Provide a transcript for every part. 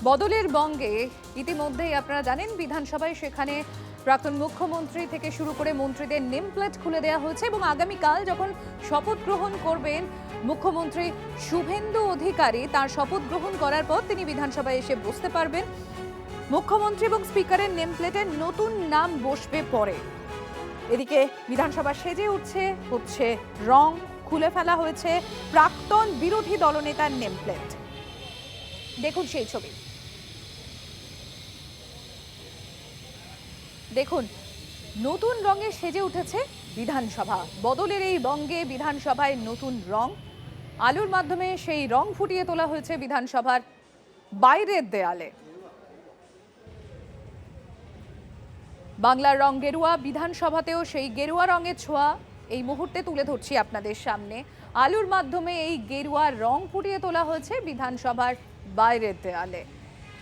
বদলের বঙ্গে ইতিমধ্যেই আপনারা জানেন বিধানসভায় সেখানে প্রাক্তন মুখ্যমন্ত্রী থেকে শুরু করে মন্ত্রীদের নেম প্লেট খুলে দেওয়া হয়েছে এবং আগামীকাল যখন শপথ গ্রহণ করবেন মুখ্যমন্ত্রী শুভেন্দু অধিকারী, তার শপথ গ্রহণ করার পর তিনি বিধানসভায় এসে বসতে পারবেন। মুখ্যমন্ত্রী এবং স্পিকারের নেম প্লেটে নতুন নাম বসবে পরে। এদিকে বিধানসভা সেজে হচ্ছে রং খুলে ফেলা হয়েছে প্রাক্তন বিরোধী দলনেতার নেম প্লেট। দেখুন সেই ছবি, দেখুন নতুন রঙে সেজে উঠেছে বিধানসভা। বদলের এই বঙ্গে বিধানসভায় নতুন রং, আলোর মাধ্যমে সেই রং ফুটিয়ে তোলা হয়েছে বিধানসভার বাইরের দেয়ালে। বাংলার রং গেরুয়া, বিধানসভাতেও সেই গেরুয়া রঙের ছোঁয়া এই মুহূর্তে তুলে ধরছি আপনাদের সামনে। আলোর মাধ্যমে এই গেরুয়া রং ফুটিয়ে তোলা হয়েছে বিধানসভার বাইরের দেয়ালে।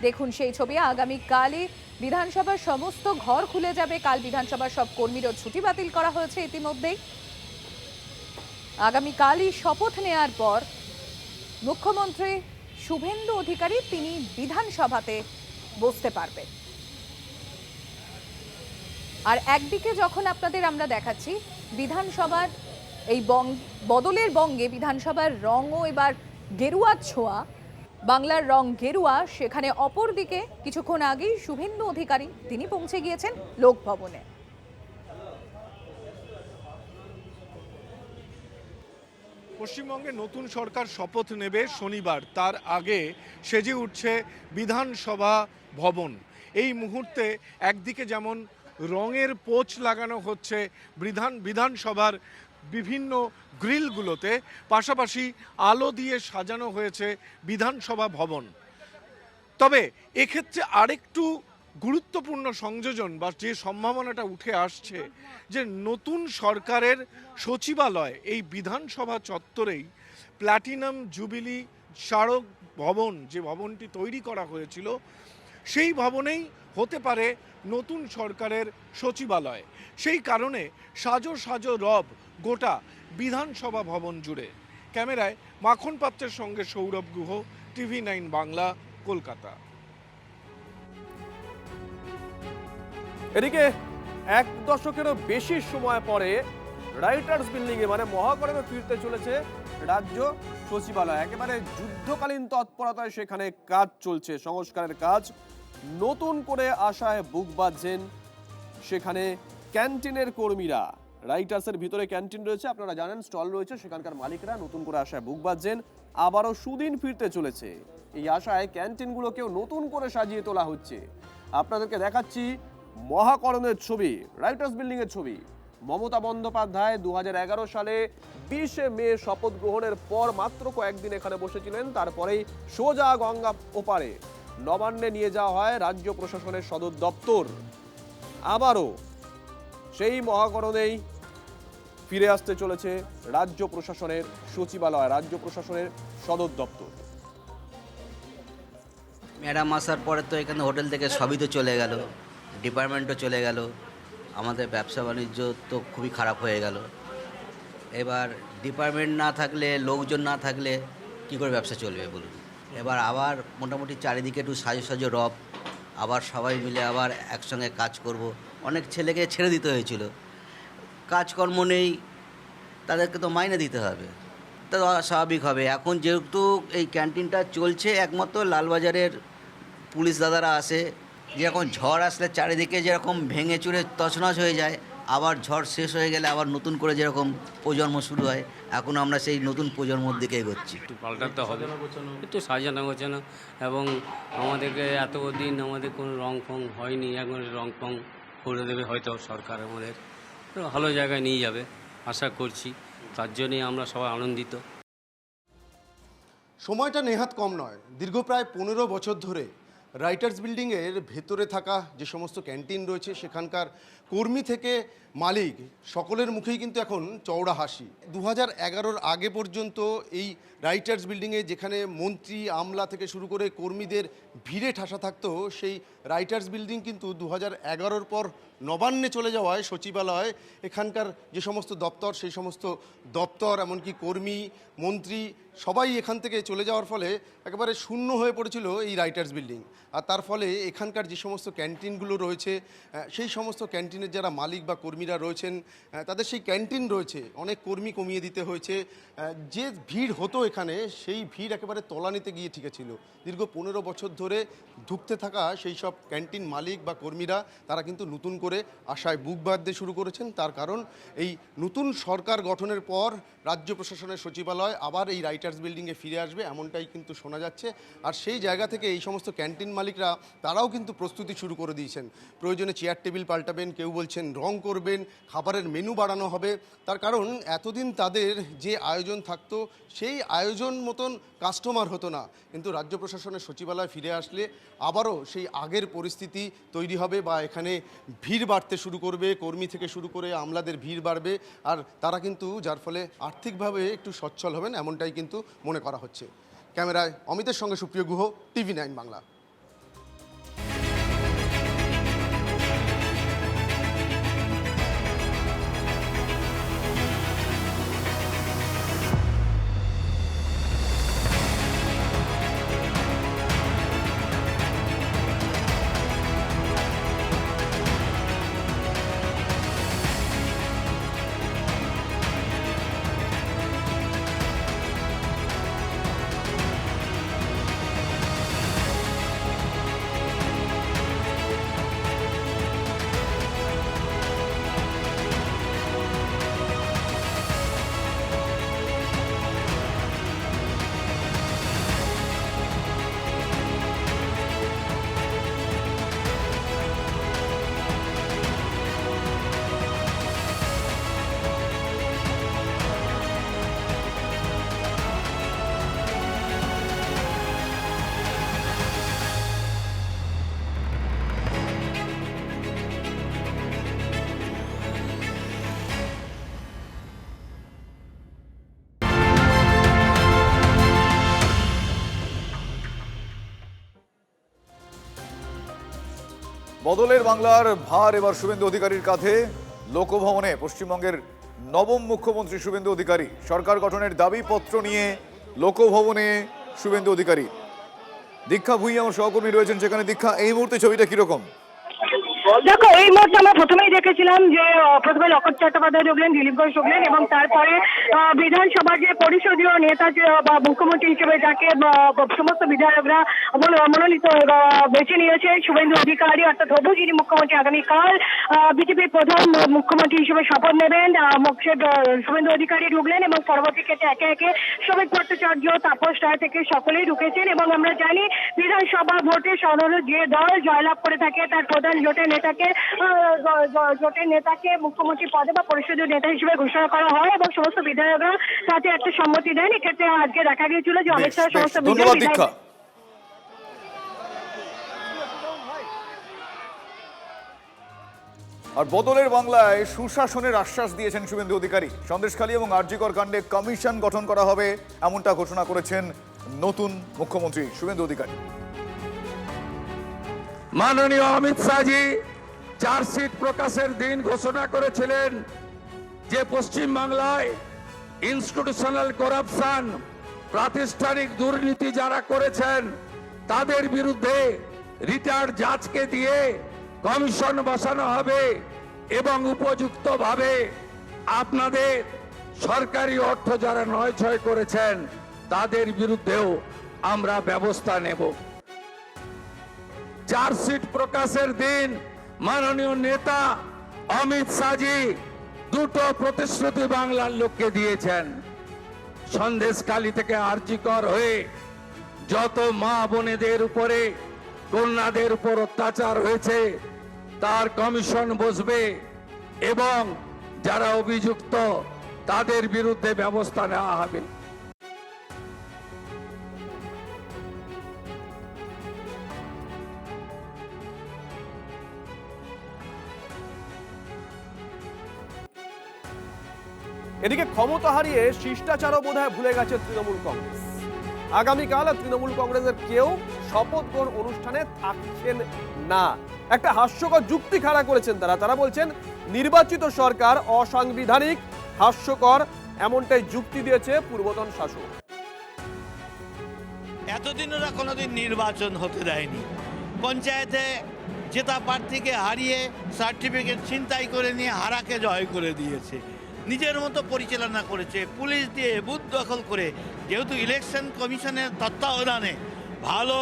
দেখুন সেই ছবি। আগামীকালই বিধানসভার সমস্ত ঘর খুলে যাবে। কাল বিধানসভার সব কর্মীরও ছুটি বাতিল করা হয়েছে ইতিমধ্যেই। আগামীকালই শপথ নেয়ার পর মুখ্যমন্ত্রী শুভেন্দু অধিকারী তিনি বিধানসভাতে বসতে পারবেন। আর একদিকে যখন আপনাদের আমরা দেখাচ্ছি বিধানসভার এই বদলের বঙ্গে বিধানসভার রঙও এবার গেরুয়ার ছোঁয়া, বাংলার রং গেরুয়া, সেখানে অপর দিকে কিছুক্ষণ আগেই শুভেন্দু অধিকারী তিনি পৌঁছে গিয়েছেন লোকভবনে। পশ্চিমবঙ্গে নতুন সরকার শপথ নেবে শনিবার, তার আগে সেজে উঠছে বিধানসভা ভবন। এই মুহূর্তে একদিকে যেমন রঙের পোচ লাগানো হচ্ছে বিধানসভার বিভিন্ন গ্রিলগুলোতে, পাশাপাশি আলো দিয়ে সাজানো হয়েছে বিধানসভা ভবন। তবে এক্ষেত্রে আরেকটু গুরুত্বপূর্ণ সংযোজন বা যে সম্ভাবনাটা উঠে আসছে যে নতুন সরকারের সচিবালয় এই বিধানসভা চত্বরেই প্ল্যাটিনাম জুবিলি স্মারক ভবন, যে ভবনটি তৈরি করা হয়েছিল, সেই ভবনেই হতে পারে নতুন সরকারের সচিবালয়। সেই কারণে সাজো সাজো রব গোটা বিধানসভা ভবন জুড়ে। ক্যামেরায় মাখন পাত্রের সঙ্গে সৌরভ গুহ, TV9 বাংলা, কলকাতা। এদিকে এক দশকেরও বেশি সময় পরে রাইটার্স বিল্ডিংয়ে মানে মহাকরণে ফিরতে চলেছে রাজ্য সচিবালয়। একেবারে যুদ্ধকালীন তৎপরতায় সেখানে কাজ চলছে, সংস্কারের কাজ। নতুন করে আশায় বুক বাঁধছেন সেখানে ক্যান্টিনের কর্মীরা। রাইটার্সের ভিতরে ক্যান্টিন রয়েছে, আপনারা জানেন, স্টল রয়েছে, সেখানকার মালিকরা নতুন করে আশায় বুক বাঁধছেন। আবারও সুদিন ফিরতে চলেছে, এই আশায় ক্যান্টিনগুলোকেও নতুন করে সাজিয়ে তোলা হচ্ছে। আপনাদেরকে দেখাচ্ছি মহাকরণের ছবি, রাইটার্স বিল্ডিং এর ছবি। মমতা বন্দ্যোপাধ্যায় 2011 সালে 20শে মে শপথ গ্রহণের পর মাত্র কয়েকদিন এখানে বসেছিলেন, তারপরেই সোজা গঙ্গা ওপারে নবান্নে নিয়ে যাওয়া হয় রাজ্য প্রশাসনের সদর দপ্তর। আবারও সেই মহাকরণেই ফিরে আসতে চলেছে রাজ্য প্রশাসনের সচিবালয়, রাজ্য প্রশাসনের সদর দপ্তর। ম্যাডাম আসার পরে তো এখানে হোটেল থেকে সবই তো চলে গেল, ডিপার্টমেন্টও চলে গেল, আমাদের ব্যবসা বাণিজ্য তো খুবই খারাপ হয়ে গেল। এবার ডিপার্টমেন্ট না থাকলে, লোকজন না থাকলে কি করে ব্যবসা চলবে বলুন। এবার আবার মোটামুটি চারিদিকে একটু সাজো সাজো রব, আবার সবাই মিলে আবার একসঙ্গে কাজ করব। অনেক ছেলেকে ছেড়ে দিতে হয়েছিল, কাজকর্ম নেই, তাদেরকে তো মাইনে দিতে হবে, তা স্বাভাবিক হবে। এখন যেহেতু এই ক্যান্টিনটা চলছে, একমাত্র লালবাজারের পুলিশ দাদারা আসে, যেরকম ঝড় আসলে চারিদিকে যেরকম ভেঙে চুরে তছনছ হয়ে যায়, আবার ঝড় শেষ হয়ে গেলে আবার নতুন করে যেরকম প্রজন্ম শুরু হয়, এখন আমরা সেই নতুন প্রজন্মর দিকে এগোচ্ছি। একটু পাল্টাতে হবে, একটু সাজানো গোছানো, এবং আমাদেরকে এতদিন আমাদের কোনো রং ফং হয়নি, এখন রং ফং করে দেবে হয়তো সরকার, আমাদের ভালো জায়গায় নিয়ে যাবে আশা করছি। তার জন্যই আমরা সবাই আনন্দিত। সময়টা নেহাত কম নয়। দীর্ঘ প্রায় 15 বছর ধরে রাইটার্স বিল্ডিংয়ের ভেতরে থাকা যে সমস্ত ক্যান্টিন রয়েছে, সেখানকার কর্মী থেকে মালিক সকলের মুখেই কিন্তু এখন চওড়া হাসি। 2011-র আগে পর্যন্ত এই রাইটার্স বিল্ডিংয়ে যেখানে মন্ত্রী আমলা থেকে শুরু করে কর্মীদের ভিড়ে ঠাসা থাকতো, সেই রাইটার্স বিল্ডিং কিন্তু 2011-র পর নবান্নে চলে যাওয়ায় সচিবালয় এখানকার যে সমস্ত দপ্তর সেই সমস্ত দপ্তর এমনকি কর্মী মন্ত্রী সবাই এখান থেকে চলে যাওয়ার ফলে একেবারে শূন্য হয়ে পড়েছিল এই রাইটার্স বিল্ডিং। আর তার ফলে এখানকার যে সমস্ত ক্যান্টিনগুলো রয়েছে সেই সমস্ত ক্যান্টিনের যারা মালিক বা কর্মীরা রয়েছেন তাদের সেই ক্যান্টিন রয়েছে অনেক কর্মী কমিয়ে দিতে হয়েছে। যে ভিড় হতো এখানে সেই ভিড় একেবারে তলানিতে গিয়ে ঠেকেছিল। দীর্ঘ 15 বছর ধরে ধুঁকতে থাকা সেই সব ক্যান্টিন মালিক বা কর্মীরা তারা কিন্তু নতুন করে আশায় বুক বাঁধতে শুরু করেছেন। তার কারণ এই নতুন সরকার গঠনের পর রাজ্য প্রশাসনের সচিবালয় আবার এই রাইটার্স বিল্ডিংয়ে ফিরে আসবে এমনটাই কিন্তু শোনা যাচ্ছে। আর সেই জায়গা থেকে এই সমস্ত ক্যান্টিন মালিকরা তারাও কিন্তু প্রস্তুতি শুরু করে দিয়েছেন। প্রয়োজনে চেয়ার টেবিল পাল্টাবেন, কেউ বলছেন রং করবেন, খাবারের মেনু বাড়ানো হবে। তার কারণ এতদিন তাদের যে আয়োজন থাকতো সেই আয়োজন মতন কাস্টমার হতো না, কিন্তু রাজ্য প্রশাসনের সচিবালয় ফিরে আসলে আবারও সেই আগের পরিস্থিতি তৈরি হবে বা এখানে ভিড় বাড়তে শুরু করবে, কর্মী থেকে শুরু করে আমলাদের ভিড় বাড়বে। আর তারা কিন্তু যার ফলে আর্থিকভাবে একটু সচ্ছল হবেন এমনটাই কিন্তু মনে করা হচ্ছে। ক্যামেরায় অমিতের সঙ্গে সুপ্রিয় গুহ, TV9 বাংলা। বদলের বাংলার ভার এবার শুভেন্দু অধিকারীর কাঁধে। লোকভবনে পশ্চিমবঙ্গের নবম মুখ্যমন্ত্রী শুভেন্দু অধিকারী সরকার গঠনের দাবিপত্র নিয়ে লোকভবনে শুভেন্দু অধিকারী। দীক্ষা ভুঁইয়া আমার সহকর্মী রয়েছেন সেখানে। দীক্ষা, এই মুহূর্তে ছবিটা কিরকম? দেখো, এই মুহূর্তে আমরা প্রথমেই দেখেছিলাম যে প্রথমে লকেট চট্টোপাধ্যায় ঢুকলেন, দিলীপ ঘোষ ঢুকলেন এবং তারপরে বিধানসভার যে পরিষদীয় নেতা বা মুখ্যমন্ত্রী হিসেবে যাকে সমস্ত বিধায়করা মনোনীত বেছে নিয়েছে শুভেন্দু অধিকারী অর্থাৎ হবু যিনি মুখ্যমন্ত্রী আগামীকাল বিজেপির প্রধান মুখ্যমন্ত্রী হিসেবে শপথ নেবেন। শুভেন্দু অধিকারী ঢুকলেন এবং পরবর্তী ক্ষেত্রে একে একে শ্রমিক ভট্টাচার্য, তাপস রায় থেকে সকলেই ঢুকেছেন। এবং আমরা জানি বিধানসভা ভোটে সাধারণত যে দল জয়লাভ করে থাকে তার প্রধান জোটের নেতাকে মুখ্যমন্ত্রী পদে বা পরিষদীয় নেতা হিসেবে ঘোষণা করা হয় এবং সমস্ত বিধায়করা তাতে একটা সম্মতি দেন। এক্ষেত্রে আজকে দেখা গিয়েছিল যে অমিত শাহ সমস্ত দীক্ষা। আর বদলের বাংলায় সুশাসনের আশ্বাস দিয়েছেন শুভেন্দু অধিকারী। সন্দেশখালী এবং আরজিকর কাণ্ডে কমিশন গঠন করা হবে এমনটা ঘোষণা করেছেন নতুন মুখ্যমন্ত্রী শুভেন্দু অধিকারী। মাননীয় অমিত শাহজি চার্জশিট প্রকাশের দিন ঘোষণা করেছিলেন যে পশ্চিম বাংলায় ইনস্টিটিউশনাল করাপশন, প্রাতিষ্ঠানিক দুর্নীতি যারা করেছেন তাদের বিরুদ্ধে রিটায়ার্ড জাজকে দিয়ে কমিশন বসানো হবে এবং উপযুক্তভাবে আপনাদের সরকারি অর্থ যারা নয়ছয় করেছেন তাদের বিরুদ্ধেও আমরা ব্যবস্থা নেব। চার্জশিট প্রকাশের দিন মাননীয় নেতা অমিত শাহজি দুটো প্রতিশ্রুতি বাংলার লোককে দিয়েছেন। সন্দেশখালী থেকে আরজিকর হয়ে যত মা বোনেদের উপরে, কন্যাদের উপর অত্যাচার হয়েছে তার কমিশন বসবে এবং যারা অভিযুক্ত তাদের বিরুদ্ধে ব্যবস্থা নেওয়া হবে। এদিকে ক্ষমতা হারিয়ে শিষ্টাচারও বোধহয় ভুলে গেছে তৃণমূল কংগ্রেস। আগামীকাল তৃণমূল কংগ্রেসের কেউ শপথ গ্রহণ অনুষ্ঠানে থাকছেন না। একটা হাস্যকর যুক্তি খাড়া করেছেন তারা বলছেন নির্বাচিত সরকার অসাংবিধানিক, হাস্যকর এমনটাই যুক্তি দিয়েছে পূর্বতন শাসক। এতদিন ওরা কোনোদিন নির্বাচন হতে দেয়নি, পঞ্চায়েতে জেতা প্রার্থীকে হারিয়ে সার্টিফিকেট ছিনতাই করে নিয়ে হারাকে জয় করে দিয়েছে, নিজের মতো পরিচালনা করেছে, পুলিশ দিয়ে বুথ দখল করে। যেহেতু ইলেকশন কমিশনের তত্ত্বাবধানে ভালো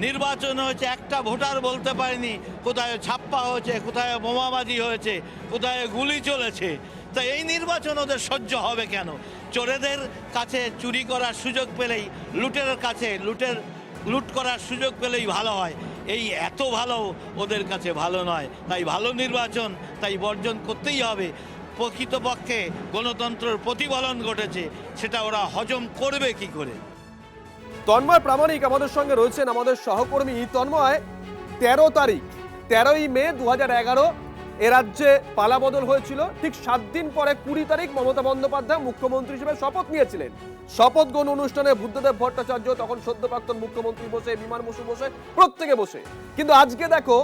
নির্বাচন হয়েছে, একটা ভোটার বলতে পারেনি কোথায় ছাপ্পা হয়েছে, কোথায় বোমাবাজি হয়েছে, কোথায় গুলি চলেছে। তা এই নির্বাচন ওদের সহ্য হবে কেন? চোরেদের কাছে চুরি করার সুযোগ পেলেই, লুটের কাছে লুট করার সুযোগ পেলেই ভালো হয়, এই এত ভালো ওদের কাছে ভালো নয়। তাই ভালো নির্বাচন তাই বর্জন করতেই হবে। প্রকৃতপক্ষে গণতন্ত্রের প্রতিফলন ঘটেছে, সেটা ওরা হজম করবে কি করে? তন্ময় প্রামাণিক আমাদের সঙ্গে রয়েছেন, আমাদের সহকর্মী। তন্ময়, 13ই মে 2011 এ রাজ্যে পালাবদল হয়েছিল। ঠিক 7 দিন পরে 20 তারিখ মমতা বন্দ্যোপাধ্যায় মুখ্যমন্ত্রী হিসেবে শপথ নিয়েছিলেন। শপথ গ্রহণ অনুষ্ঠানে বুদ্ধদেব ভট্টাচার্য, তখন সদ্য প্রাক্তন মুখ্যমন্ত্রী বসে, বিমান বসু বসে, প্রত্যেকে বসে। কিন্তু আজকে দেখো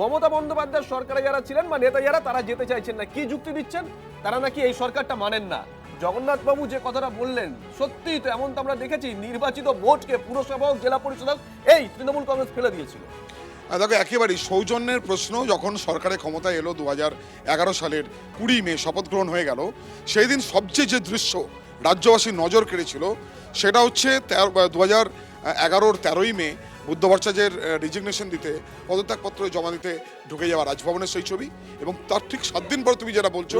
মমতা বন্দ্যোপাধ্যায়ের সরকারে যারা ছিলেন বা নেতা যারা, তারা যেতে চাইছেন না। কি যুক্তি দিচ্ছেন? তারা নাকি এই সরকারটা মানেন না। জগন্নাথ বাবু যে কথাটা বললেন সত্যিই তো এমন তো আমরা দেখেছি, নির্বাচিত ভোটকে পুরসভা হোক, জেলা পরিষদ হোক, এই তৃণমূল কংগ্রেস ফেলে দিয়েছিল। দেখো, একেবারেই সৌজন্যের প্রশ্ন। যখন সরকারের ক্ষমতায় এলো 2011 সালের 20 মে শপথ গ্রহণ হয়ে গেল, সেই দিন সবচেয়ে যে দৃশ্য রাজ্যবাসীর নজর কেড়েছিল সেটা হচ্ছে 2011-র 13ই মে বুদ্ধ ভট্টাচার্যের রিজিগনেশন দিতে, পদত্যাগপত্র জমা দিতে ঢুকে যাওয়া রাজভবনের সেই ছবি। এবং তার ঠিক 7 দিন পর তুমি যেটা বলছো,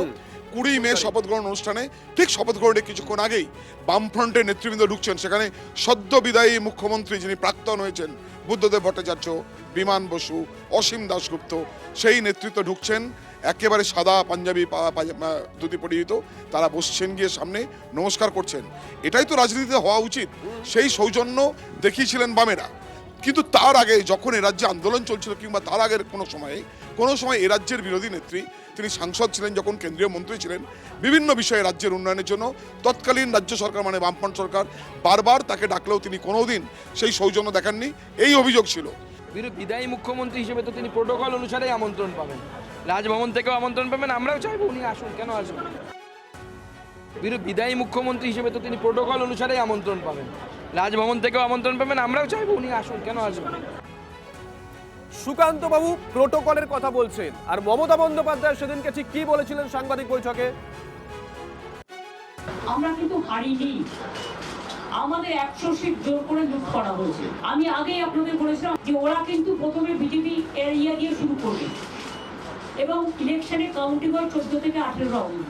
20 মে শপথ গ্রহণ অনুষ্ঠানে, ঠিক শপথ গ্রহণের কিছুক্ষণ আগেই বামফ্রন্টের নেতৃবৃন্দ ঢুকছেন। সেখানে সদ্য বিদায়ী মুখ্যমন্ত্রী যিনি প্রাক্তন হয়েছেন বুদ্ধদেব ভট্টাচার্য, বিমান বসু, অসীম দাশগুপ্ত, সেই নেতৃত্ব ঢুকছেন একেবারে সাদা পাঞ্জাবি ধুতি পরিহিত। তারা বসছেন গিয়ে সামনে, নমস্কার করছেন। এটাই তো রাজনীতিতে হওয়া উচিত। সেই সৌজন্য দেখিয়েছিলেন বামেরা। কিন্তু তার আগে যখন এ রাজ্যে আন্দোলন চলছিল, কিংবা তার আগের কোনো সময় এ রাজ্যের বিরোধী নেত্রী, তিনি সাংসদ ছিলেন, যখন কেন্দ্রীয় মন্ত্রী ছিলেন, বিভিন্ন বিষয়ে রাজ্যের উন্নয়নের জন্য তৎকালীন রাজ্য সরকার মানে বামফ্রন্ট সরকার বারবার তাকে ডাকলেও তিনি কোনোদিন সেই সৌজন্য দেখাননি, এই অভিযোগ ছিল। বিদায়ী মুখ্যমন্ত্রী হিসেবে তো তিনি প্রোটোকল অনুসারেই আমন্ত্রণ পাবেন, রাজভবন থেকেও আমন্ত্রণ পাবেন। আমরাও চাইবো উনি আসুন, কেন আসবেন? বিদায়ী মুখ্যমন্ত্রী হিসেবে তো তিনি প্রোটোকল অনুসারেই আমন্ত্রণ পাবেন, রাজভবন থেকেও আমন্ত্রণ পাবেন। আমরাও চাইবো উনি আসুন, কেন আসবেন? সুকান্ত বাবু প্রোটোকলের কথা বলছেন, আর মমতা বন্দ্যোপাধ্যায় সেদিনকে ঠিক কি বলেছিলেন সাংবাদিক বৈঠকে? আমরা কিন্তু হারিনি, আমাদের 100 সিট জোর করে লুট করা হয়েছে। আমি আগেই আপনাদের বলেছিলাম যে ওরা কিন্তু প্রথমে বিজেপি এরিয়া দিয়ে শুরু করবে এবং ইলেকশনে কাউন্টিং হয় 14 থেকে 18 রাউন্ড।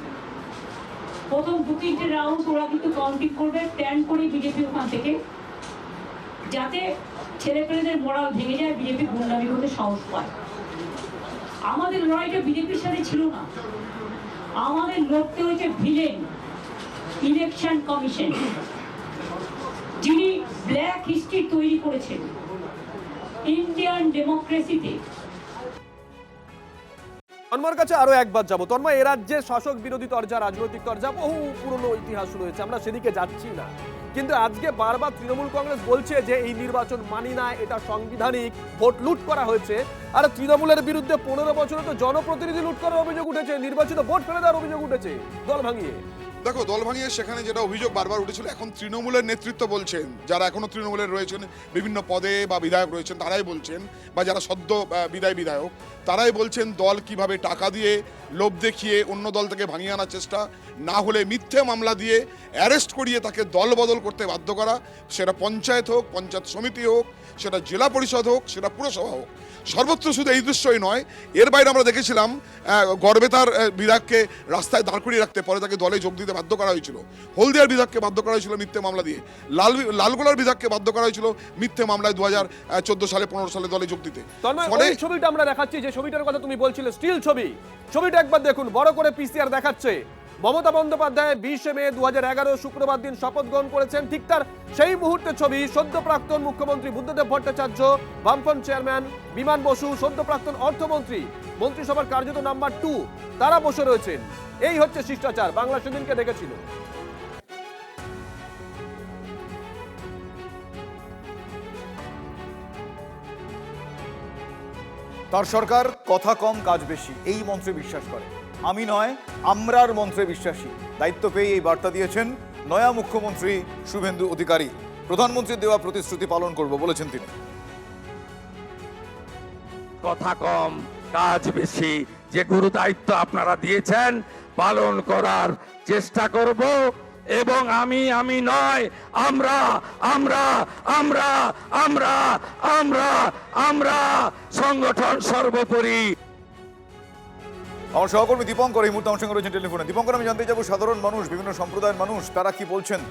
প্রথম 2-3টে রাউন্ড ওরা কিন্তু কাউন্টিং করবে, প্ল্যান করে বিজেপি ওখান থেকে, যাতে ছেলেপেলেদের মোরাল ভেঙে যায়, বিজেপি গুন্ডামি করতে সাহস পায়। আমাদের লড়াইটা বিজেপির সাথে ছিল না, আমাদের লড়তে হয়েছে ভিলেন ইলেকশন কমিশন, যিনি ব্ল্যাক হিস্ট্রি তৈরি করেছেন ইন্ডিয়ান ডেমোক্রেসিতে। তন্ময়ের কাছে আরো একবার যাবো। তন্ময়, এ রাজ্যে শাসক বিরোধী তরজা, রাজনৈতিক তরজা বহু পুরনো ইতিহাস রয়েছে, আমরা সেদিকে যাচ্ছি না। কিন্তু আজকে বারবার তৃণমূল কংগ্রেস বলছে যে এই নির্বাচন মানি না, এটা সাংবিধানিক, ভোট লুট করা হয়েছে। আর তৃণমূলের বিরুদ্ধে 15 বছরে তো জনপ্রতিনিধি লুট করার অভিযোগ উঠেছে, নির্বাচিত ভোট ফেলে দেওয়ার অভিযোগ উঠেছে দল ভাঙিয়ে। দেখো, দল ভাঙিয়ে সেখানে যেটা অভিযোগ বারবার উঠেছিল, এখন তৃণমূলের নেতৃত্ব বলছেন, যারা এখনো তৃণমূলের রয়েছেন, বিভিন্ন পদে বা বিধায়ক রয়েছেন, তারাই বলছেন, বা যারা সদ্য বিধায়ক তারাই বলছেন দল কিভাবে টাকা দিয়ে, লোভ দেখিয়ে অন্য দল থেকে ভাঙিয়ে আনার চেষ্টা, না হলে মিথ্যে মামলা দিয়ে অ্যারেস্ট করিয়ে তাকে দল বদল করতে বাধ্য করা, সেটা পঞ্চায়েত হোক, পঞ্চায়েত সমিতি হোক, সেটা জেলা পরিষদ হোক, সেটা পুরসভা হোক। সর্বত্র শুধু এই দৃশ্যই নয়, এর বাইরে আমরা দেখেছিলাম গর্বে তার বিধায়ককে রাস্তায় দাঁড় করিয়ে রাখতে, পরে তাকে দলে যোগ দিতে বাধ্য করা হয়েছিল। হলদিয়ার বিধায়ককে বাধ্য করা হয়েছিল মিথ্যে মামলা দিয়ে। লালগোলার বিধায়ককে বাধ্য করা হয়েছিল মিথ্যে মামলায় 2014 সালে 15 সালে দলে যোগ দিতে। এই ছবিটা আমরা দেখাচ্ছি, যে ছবিটার কথা তুমি বলছিলে, স্টিল ছবি, ছবিটা একবার দেখুন, বড় করে পিসিআর দেখাচ্ছে। মমতা বন্দ্যোপাধ্যায় 20 মে 2011 শুক্রবার দিন শপথ গ্রহণ করেছেন। ঠিক তার সেই মুহূর্তে ছবি, সদ্য প্রাক্তন মুখ্যমন্ত্রী বুদ্ধদেব ভট্টাচার্য, বামফ্রন্ট চেয়ারম্যান বিমান বসু, সদ্য প্রাক্তন অর্থমন্ত্রী, মন্ত্রিসভার কার্যত নাম্বার 2, তারা বসে রয়েছেন। এই হচ্ছে শিষ্টাচার, বাংলা সেদিনকে দেখেছিল। তার সরকার কথা কম কাজ বেশি এই মন্ত্রে বিশ্বাস করে। আমি নয়, আমরার মন্ত্রে বিশ্বাসী। দায়িত্ব পেয়ে এই বার্তা দিয়েছেন নয়া মুখ্যমন্ত্রী শুভেন্দু অধিকারী। প্রধানমন্ত্রীর দেওয়া প্রতিশ্রুতি পালন করব বলেছেন তিনি। কথা কম কাজ বেশি, যে গুরু দায়িত্ব আপনারা দিয়েছেন পালন করার চেষ্টা করব। এবং আমি নয়, আমরা আমরা আমরা আমরা আমরা আমরা সংগঠন সর্বোপরি। আমার সহকর্মী দীপঙ্কর এই মুহূর্তে আমার সঙ্গে রয়েছেন টেলিফোনে। দীপঙ্কর, আমি জানতে যাবো সাধারণ মানুষ, বিভিন্ন সম্প্রদায়ের মানুষ, তারা কি বলছেন?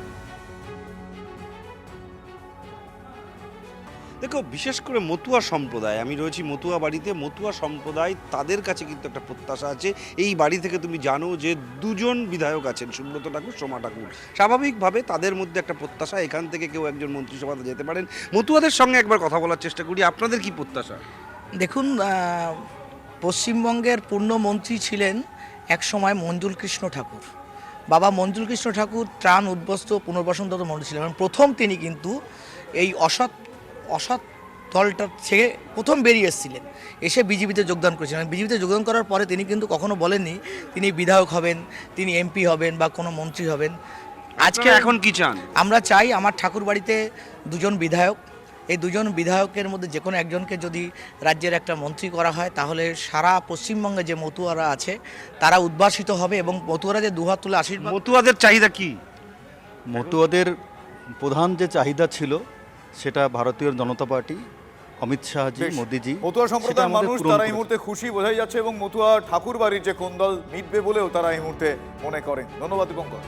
দেখো, বিশেষ করে মতুয়া সম্প্রদায়, আমি রয়েছি মতুয়া বাড়িতে, মতুয়া সম্প্রদায় তাদের কাছে কিন্তু একটা প্রত্যাশা আছে। এই বাড়ি থেকে তুমি জানো যে দুজন বিধায়ক আছেন, সুব্রত ঠাকুর, সোমা ঠাকুর। স্বাভাবিকভাবে তাদের মধ্যে একটা প্রত্যাশা, এখান থেকে কেউ একজন মন্ত্রিসভাতে যেতে পারেন। মতুয়াদের সঙ্গে একবার কথা বলার চেষ্টা করি, আপনাদের কি প্রত্যাশা? দেখুন, পশ্চিমবঙ্গের পূর্ণমন্ত্রী ছিলেন একসময় মঞ্জুল কৃষ্ণ ঠাকুর। বাবা মঞ্জুল কৃষ্ণ ঠাকুর ত্রাণ উদ্বস্ত পুনর্বাসনগত মন্ত্রী ছিলেন। প্রথম তিনি কিন্তু এই অসৎ দলটা থেকে প্রথম বেরিয়ে এসেছিলেন, এসে বিজেপিতে যোগদান করেছিলেন। বিজেপিতে যোগদান করার পরে তিনি কিন্তু কখনো বলেননি তিনি বিধায়ক হবেন, তিনি এমপি হবেন বা কোনো মন্ত্রী হবেন। আজকে এখন কি চান? আমরা চাই আমার ঠাকুর বাড়িতে দুজন বিধায়ক, এই দুজন বিধায়কের মধ্যে যে কোনো একজনকে যদি রাজ্যের একটা মন্ত্রী করা হয় তাহলে সারা পশ্চিমবঙ্গে যে মতুয়ারা আছে তারা উদ্ভাসিত হবে এবং মতুয়ারা যে দুহাত তুলে আশীর্বাদ। মতুয়াদের চাহিদা কি? মতুয়াদের প্রধান যে চাহিদা ছিল সেটা ভারতীয় জনতা পার্টি, অমিত শাহজি, মোদিজি। মতুয়া সম্প্রদায়ের মানুষ তারা এই মুহূর্তে খুশি বোঝাই যাচ্ছে এবং মতুয়া ঠাকুর বাড়ির যে কোন্দল মিটবে বলেও তারা এই মুহূর্তে মনে করেন। ধন্যবাদ দীপঙ্কর।